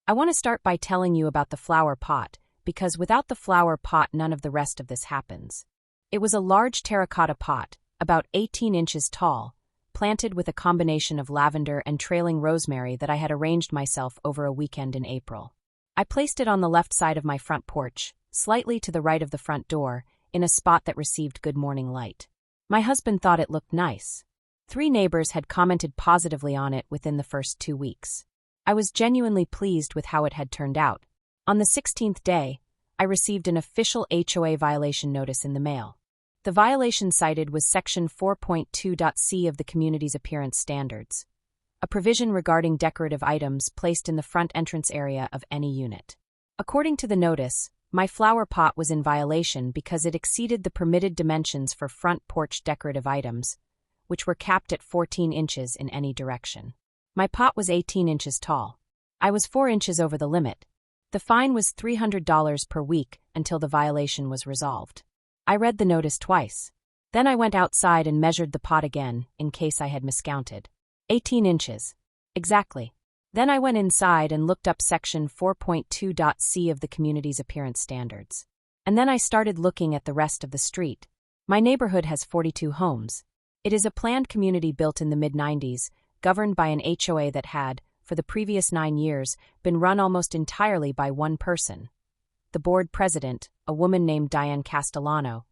I want to start by telling you about the flower pot, because without the flower pot none of the rest of this happens. It was a large terracotta pot, about 18 inches tall, planted with a combination of lavender and trailing rosemary that I had arranged myself over a weekend in April. I placed it on the left side of my front porch, slightly to the right of the front door, in a spot that received good morning light. My husband thought it looked nice. 3 neighbors had commented positively on it within the first 2 weeks. I was genuinely pleased with how it had turned out. On the 16th day, I received an official HOA violation notice in the mail. The violation cited was Section 4.2.c of the community's appearance standards, a provision regarding decorative items placed in the front entrance area of any unit. According to the notice, my flower pot was in violation because it exceeded the permitted dimensions for front porch decorative items, which were capped at 14 inches in any direction. My pot was 18 inches tall. I was 4 inches over the limit. The fine was $300 per week until the violation was resolved. I read the notice twice. Then I went outside and measured the pot again, in case I had miscounted. 18 inches. Exactly. Then I went inside and looked up Section 4.2.c of the community's appearance standards. And then I started looking at the rest of the street. My neighborhood has 42 homes. It is a planned community built in the mid-90s, governed by an HOA that had, for the previous 9 years, been run almost entirely by one person. The board president, a woman named Diane Castellano,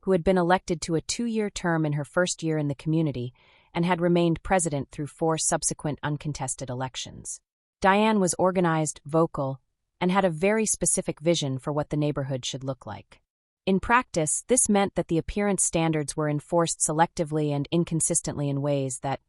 who had been elected to a 2-year term in her first year in the community and had remained president through 4 subsequent uncontested elections. Diane was organized, vocal, and had a very specific vision for what the neighborhood should look like. In practice, this meant that the appearance standards were enforced selectively and inconsistently in ways that,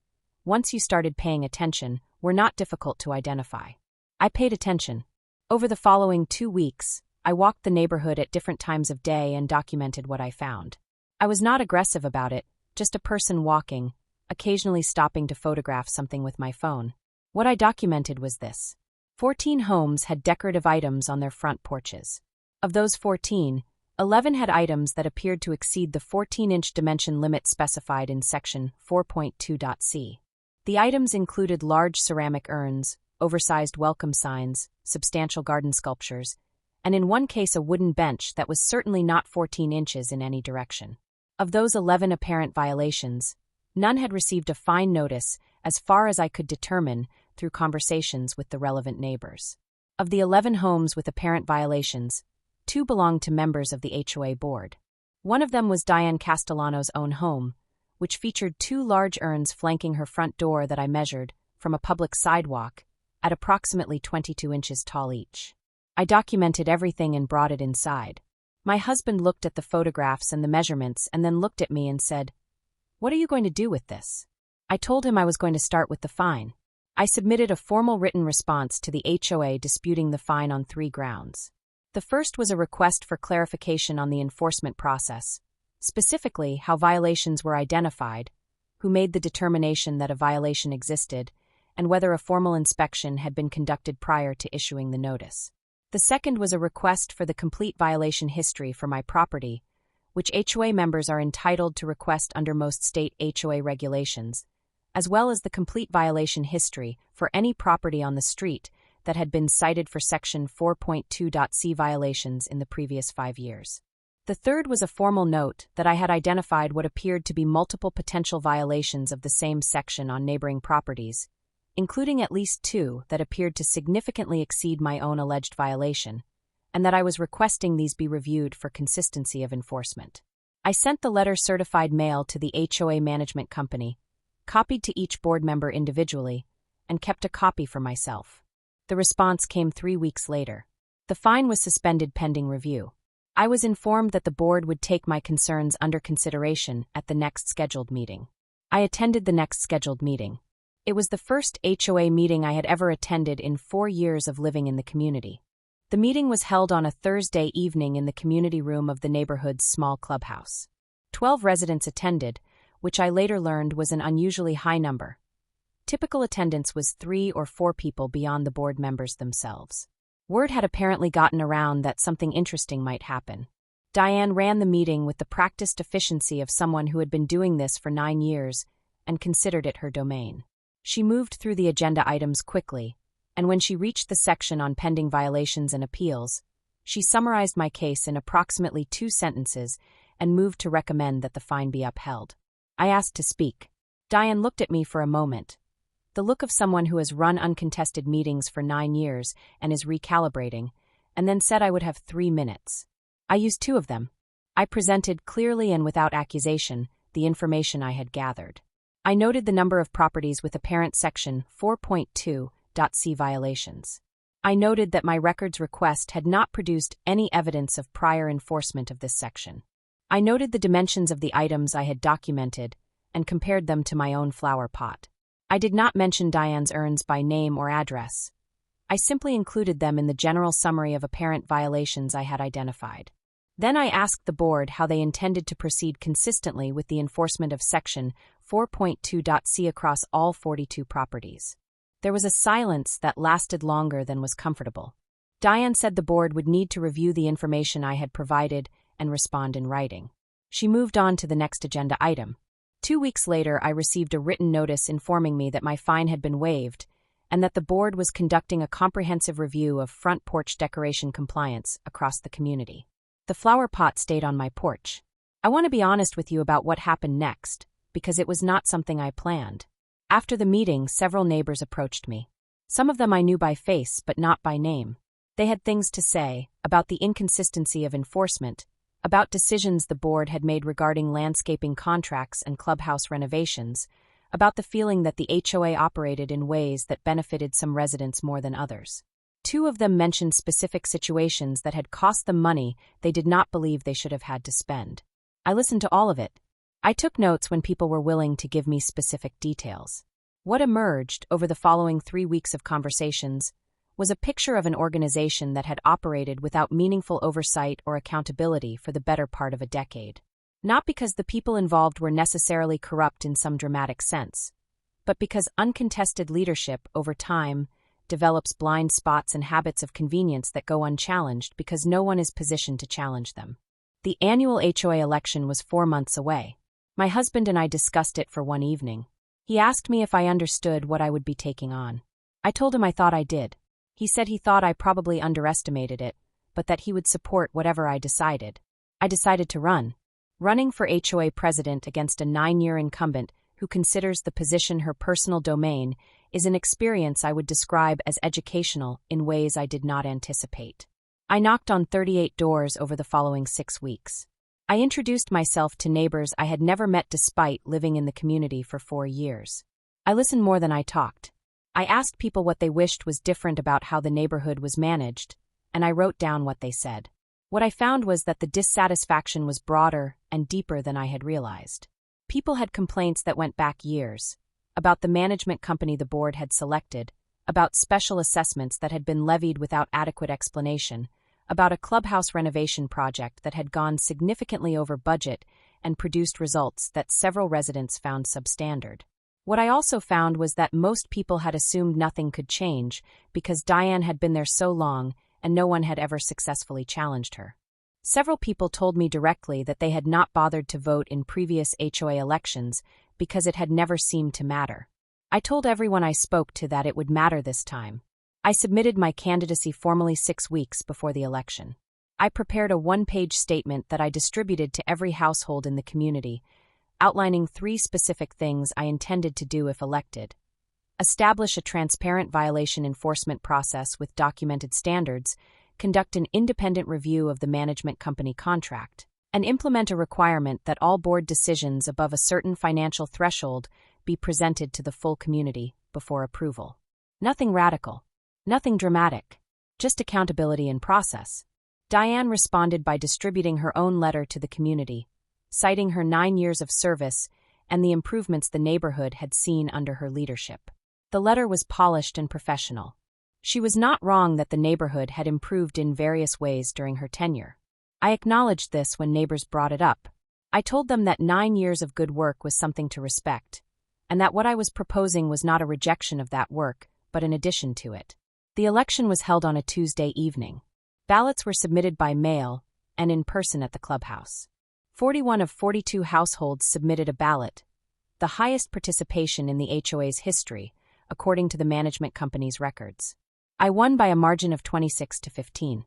once you started paying attention, were not difficult to identify. I paid attention. Over the following 2 weeks, I walked the neighborhood at different times of day and documented what I found. I was not aggressive about it, just a person walking, occasionally stopping to photograph something with my phone. What I documented was this. 14 homes had decorative items on their front porches. Of those 14, 11 had items that appeared to exceed the 14-inch dimension limit specified in Section 4.2.c. The items included large ceramic urns, oversized welcome signs, substantial garden sculptures, and in one case a wooden bench that was certainly not 14 inches in any direction. Of those 11 apparent violations, none had received a fine notice as far as I could determine through conversations with the relevant neighbors. Of the 11 homes with apparent violations, 2 belonged to members of the HOA board. One of them was Diane Castellano's own home, which featured 2 large urns flanking her front door that I measured, from a public sidewalk, at approximately 22 inches tall each. I documented everything and brought it inside. My husband looked at the photographs and the measurements and then looked at me and said, "What are you going to do with this?" I told him I was going to start with the fine. I submitted a formal written response to the HOA disputing the fine on 3 grounds. The first was a request for clarification on the enforcement process, specifically how violations were identified, who made the determination that a violation existed, and whether a formal inspection had been conducted prior to issuing the notice. The second was a request for the complete violation history for my property, which HOA members are entitled to request under most state HOA regulations, as well as the complete violation history for any property on the street that had been cited for Section 4.2.c violations in the previous 5 years. The third was a formal note that I had identified what appeared to be multiple potential violations of the same section on neighboring properties, including at least 2 that appeared to significantly exceed my own alleged violation, and that I was requesting these be reviewed for consistency of enforcement. I sent the letter certified mail to the HOA management company, copied to each board member individually, and kept a copy for myself. The response came 3 weeks later. The fine was suspended pending review. I was informed that the board would take my concerns under consideration at the next scheduled meeting. I attended the next scheduled meeting. It was the first HOA meeting I had ever attended in 4 years of living in the community. The meeting was held on a Thursday evening in the community room of the neighborhood's small clubhouse. 12 residents attended, which I later learned was an unusually high number. Typical attendance was 3 or 4 people beyond the board members themselves. Word had apparently gotten around that something interesting might happen. Diane ran the meeting with the practiced efficiency of someone who had been doing this for 9 years and considered it her domain. She moved through the agenda items quickly, and when she reached the section on pending violations and appeals, she summarized my case in approximately 2 sentences and moved to recommend that the fine be upheld. I asked to speak. Diane looked at me for a moment, the look of someone who has run uncontested meetings for 9 years and is recalibrating, and then said I would have 3 minutes. I used 2 of them. I presented clearly and without accusation the information I had gathered. I noted the number of properties with apparent Section 4.2.c violations. I noted that my records request had not produced any evidence of prior enforcement of this section. I noted the dimensions of the items I had documented and compared them to my own flower pot. I did not mention Diane's urns by name or address. I simply included them in the general summary of apparent violations I had identified. Then I asked the board how they intended to proceed consistently with the enforcement of Section 4.2.c across all 42 properties. There was a silence that lasted longer than was comfortable. Diane said the board would need to review the information I had provided and respond in writing. She moved on to the next agenda item. 2 weeks later, I received a written notice informing me that my fine had been waived and that the board was conducting a comprehensive review of front porch decoration compliance across the community. The flower pot stayed on my porch. I want to be honest with you about what happened next, because it was not something I planned. After the meeting, several neighbors approached me. Some of them I knew by face, but not by name. They had things to say about the inconsistency of enforcement, about decisions the board had made regarding landscaping contracts and clubhouse renovations, about the feeling that the HOA operated in ways that benefited some residents more than others. 2 of them mentioned specific situations that had cost them money they did not believe they should have had to spend. I listened to all of it. I took notes when people were willing to give me specific details. What emerged over the following 3 weeks of conversations was a picture of an organization that had operated without meaningful oversight or accountability for the better part of a decade. Not because the people involved were necessarily corrupt in some dramatic sense, but because uncontested leadership over time develops blind spots and habits of convenience that go unchallenged because no one is positioned to challenge them. The annual HOA election was 4 months away. My husband and I discussed it for one evening. He asked me if I understood what I would be taking on. I told him I thought I did. He said he thought I probably underestimated it, but that he would support whatever I decided. I decided to run. Running for HOA president against a 9-year incumbent who considers the position her personal domain is an experience I would describe as educational in ways I did not anticipate. I knocked on 38 doors over the following 6 weeks. I introduced myself to neighbors I had never met despite living in the community for 4 years. I listened more than I talked. I asked people what they wished was different about how the neighborhood was managed, and I wrote down what they said. What I found was that the dissatisfaction was broader and deeper than I had realized. People had complaints that went back years, about the management company the board had selected, about special assessments that had been levied without adequate explanation, about a clubhouse renovation project that had gone significantly over budget and produced results that several residents found substandard. What I also found was that most people had assumed nothing could change because Diane had been there so long and no one had ever successfully challenged her. Several people told me directly that they had not bothered to vote in previous HOA elections because it had never seemed to matter. I told everyone I spoke to that it would matter this time. I submitted my candidacy formally 6 weeks before the election. I prepared a 1-page statement that I distributed to every household in the community, outlining 3 specific things I intended to do if elected. Establish a transparent violation enforcement process with documented standards, conduct an independent review of the management company contract, and implement a requirement that all board decisions above a certain financial threshold be presented to the full community before approval. Nothing radical. Nothing dramatic. Just accountability and process. Diane responded by distributing her own letter to the community, citing her 9 years of service and the improvements the neighborhood had seen under her leadership. The letter was polished and professional. She was not wrong that the neighborhood had improved in various ways during her tenure. I acknowledged this when neighbors brought it up. I told them that 9 years of good work was something to respect, and that what I was proposing was not a rejection of that work, but an addition to it. The election was held on a Tuesday evening. Ballots were submitted by mail and in person at the clubhouse. 41 of 42 households submitted a ballot, the highest participation in the HOA's history, according to the management company's records. I won by a margin of 26-15.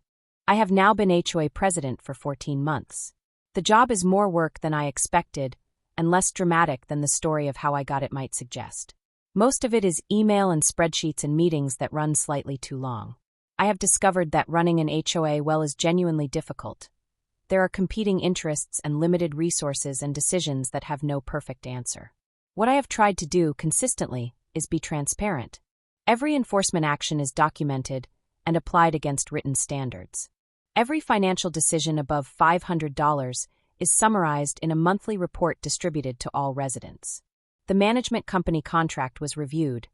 I have now been HOA president for 14 months. The job is more work than I expected, and less dramatic than the story of how I got it might suggest. Most of it is email and spreadsheets and meetings that run slightly too long. I have discovered that running an HOA well is genuinely difficult. There are competing interests and limited resources and decisions that have no perfect answer. What I have tried to do consistently is be transparent. Every enforcement action is documented and applied against written standards. Every financial decision above $500 is summarized in a monthly report distributed to all residents. The management company contract was reviewed.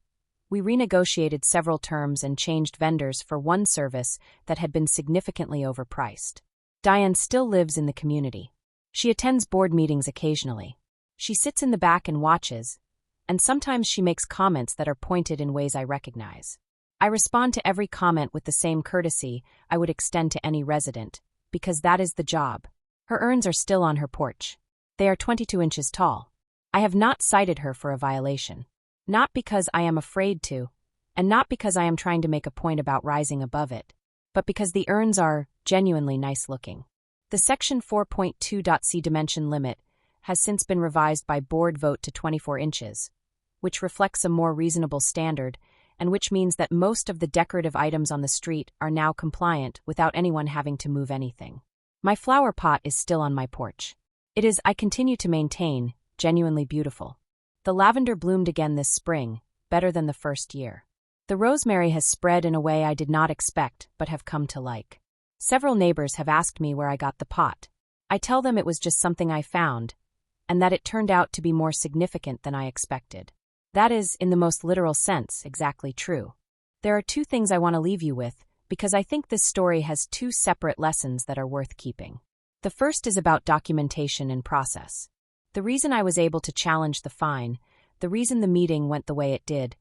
We renegotiated several terms and changed vendors for one service that had been significantly overpriced. Diane still lives in the community. She attends board meetings occasionally. She sits in the back and watches, and sometimes she makes comments that are pointed in ways I recognize. I respond to every comment with the same courtesy I would extend to any resident, because that is the job. Her urns are still on her porch. They are 22 inches tall. I have not cited her for a violation. Not because I am afraid to, and not because I am trying to make a point about rising above it, but because the urns are genuinely nice looking. The Section 4.2.c dimension limit has since been revised by board vote to 24 inches, which reflects a more reasonable standard, and which means that most of the decorative items on the street are now compliant without anyone having to move anything. My flower pot is still on my porch. It is, I continue to maintain, genuinely beautiful. The lavender bloomed again this spring, better than the first year. The rosemary has spread in a way I did not expect but have come to like. Several neighbors have asked me where I got the pot. I tell them it was just something I found, and that it turned out to be more significant than I expected. That is, in the most literal sense, exactly true. There are two things I want to leave you with, because I think this story has two separate lessons that are worth keeping. The first is about documentation and process. The reason I was able to challenge the fine, the reason the meeting went the way it did,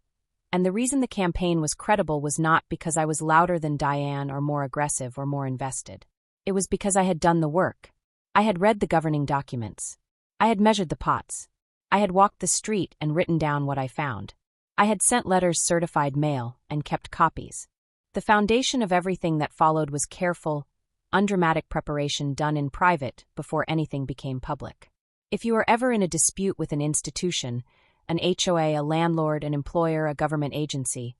and the reason the campaign was credible was not because I was louder than Diane or more aggressive or more invested. It was because I had done the work. I had read the governing documents. I had measured the pots. I had walked the street and written down what I found. I had sent letters certified mail and kept copies. The foundation of everything that followed was careful, undramatic preparation done in private before anything became public. If you are ever in a dispute with an institution, an HOA, a landlord, an employer, a government agency,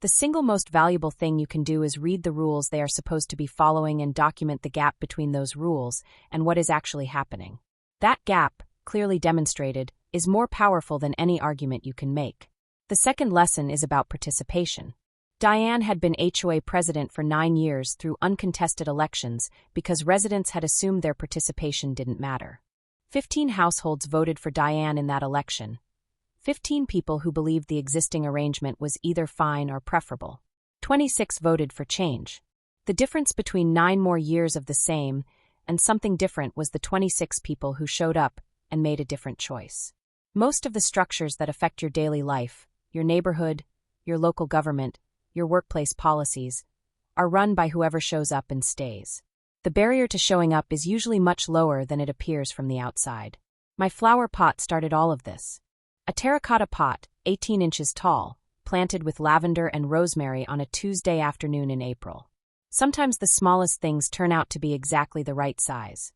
the single most valuable thing you can do is read the rules they are supposed to be following and document the gap between those rules and what is actually happening. That gap, clearly demonstrated, is more powerful than any argument you can make. The second lesson is about participation. Diane had been HOA president for 9 years through uncontested elections because residents had assumed their participation didn't matter. 15 households voted for Diane in that election. 15 people who believed the existing arrangement was either fine or preferable. 26 voted for change. The difference between 9 more years of the same and something different was the 26 people who showed up and made a different choice. Most of the structures that affect your daily life, your neighborhood, your local government, your workplace policies, are run by whoever shows up and stays. The barrier to showing up is usually much lower than it appears from the outside. My flower pot started all of this. A terracotta pot, 18 inches tall, planted with lavender and rosemary on a Tuesday afternoon in April. Sometimes the smallest things turn out to be exactly the right size.